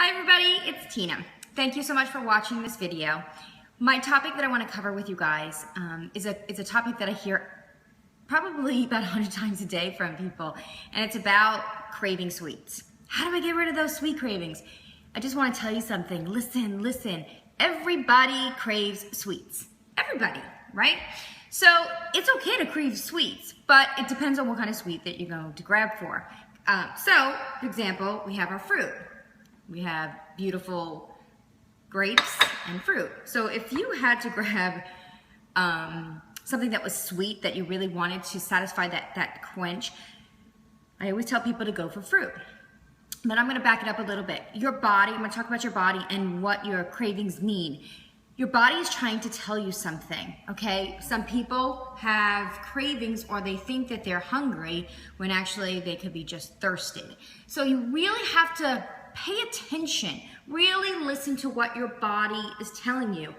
Hi everybody, it's Tina. Thank you so much for watching this video. My topic that I want to cover with you guys is a topic that I hear probably about 100 times a day from people, and it's about craving sweets. How do I get rid of those sweet cravings? I just want to tell you something. Listen. Everybody craves sweets. Everybody, right? So it's okay to crave sweets, but it depends on what kind of sweet that you're going to grab for. So, for example, we have our fruit. We have beautiful grapes and fruit. So if you had to grab something that was sweet that you really wanted to satisfy that quench, I always tell people to go for fruit. But I'm gonna back it up a little bit. Your body, I'm gonna talk about your body and what your cravings mean. Your body is trying to tell you something, okay? Some people have cravings or they think that they're hungry when actually they could be just thirsty. So you really have to pay attention, really listen to what your body is telling you.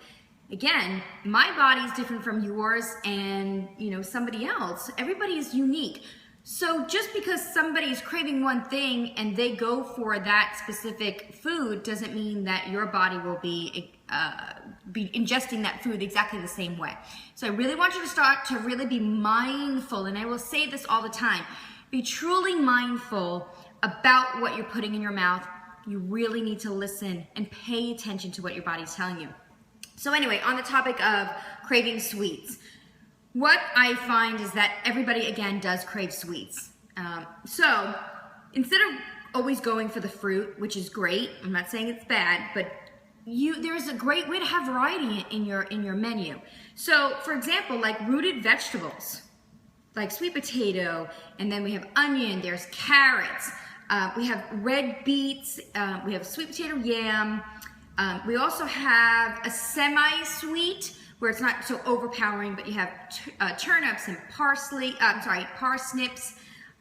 Again, my body is different from yours and somebody else. Everybody is unique. So just because somebody is craving one thing and they go for that specific food doesn't mean that your body will be ingesting that food exactly the same way. So I really want you to start to really be mindful, and I will say this all the time, be truly mindful about what you're putting in your mouth. You really need to listen and pay attention to what your body's telling you. So anyway, on the topic of craving sweets, what I find is that everybody, again, does crave sweets. So instead of always going for the fruit, which is great, I'm not saying it's bad, but there's a great way to have variety in your menu. So for example, like rooted vegetables, like sweet potato, and then we have onion, there's carrots, we have red beets, we have sweet potato yam, we also have a semi-sweet, where it's not so overpowering, but you have turnips and parsnips,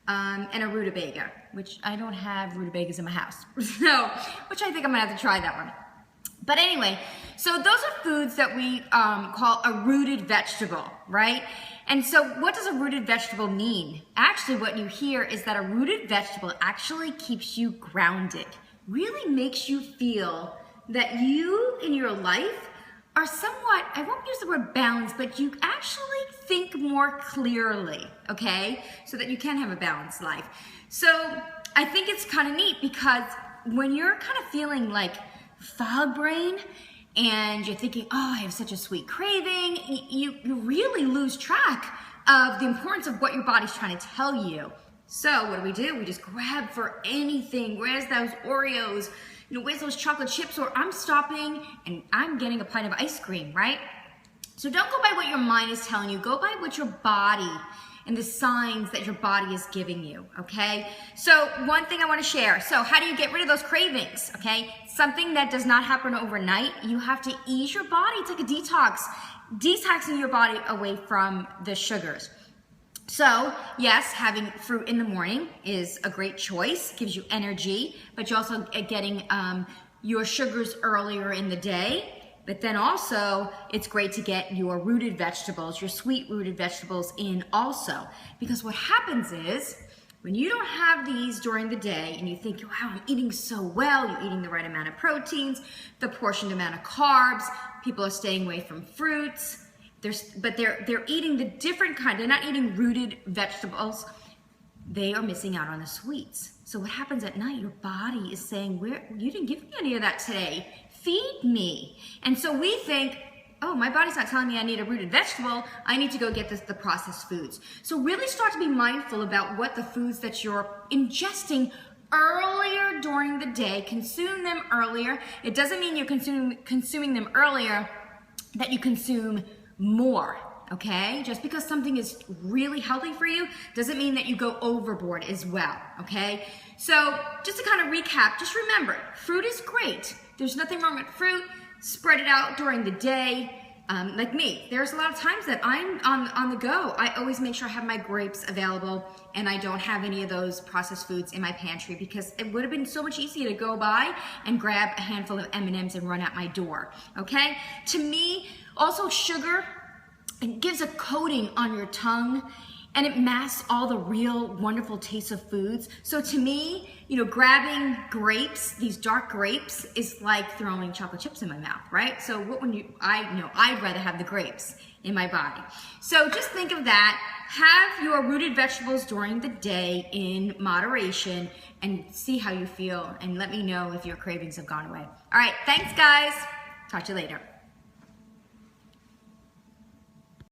and a rutabaga, which I don't have rutabagas in my house, so, which I think I'm gonna have to try that one. But anyway, so those are foods that we call a rooted vegetable, right? And so what does a rooted vegetable mean? Actually, what you hear is that a rooted vegetable actually keeps you grounded, really makes you feel that you in your life are somewhat, I won't use the word balanced, but you actually think more clearly, okay? So that you can have a balanced life. So I think it's kind of neat because when you're kind of feeling like fog brain and you're thinking, oh, I have such a sweet craving, you really lose track of the importance of what your body's trying to tell you. So what do? We just grab for anything. Where's those Oreos? Where's those chocolate chips? Or I'm stopping and I'm getting a pint of ice cream, right? So don't go by what your mind is telling you. Go by what your body and the signs that your body is giving you, okay? So one thing I want to share. So how do you get rid of those cravings, okay? Something that does not happen overnight. You have to ease your body. It's like a detox. Detoxing your body away from the sugars. So, yes, having fruit in the morning is a great choice, gives you energy, but you're also getting your sugars earlier in the day. But then also, it's great to get your rooted vegetables, your sweet rooted vegetables in also. Because what happens is, when you don't have these during the day and you think, wow, I'm eating so well, you're eating the right amount of proteins, the portioned amount of carbs, people are staying away from fruits, but they're eating the different kind. They're not eating rooted vegetables. They are missing out on the sweets. So what happens at night? Your body is saying, you didn't give me any of that today. Feed me. And so we think, oh, my body's not telling me I need a rooted vegetable. I need to go get the processed foods. So really start to be mindful about what the foods that you're ingesting earlier during the day. Consume them earlier. It doesn't mean you're consuming them earlier that you consume more, okay? Just because something is really healthy for you doesn't mean that you go overboard as well, okay? So just to kind of recap, just remember, fruit is great. There's nothing wrong with fruit. Spread it out during the day. Like me, there's a lot of times that I'm on the go. I always make sure I have my grapes available and I don't have any of those processed foods in my pantry because it would have been so much easier to go by and grab a handful of M&Ms and run out my door, okay? To me, also sugar, it gives a coating on your tongue and it masks all the real wonderful tastes of foods. So to me, you know, grabbing grapes, these dark grapes, is like throwing chocolate chips in my mouth, right? So I'd rather have the grapes in my body. So just think of that. Have your rooted vegetables during the day in moderation and see how you feel, and let me know if your cravings have gone away. All right, thanks guys. Talk to you later.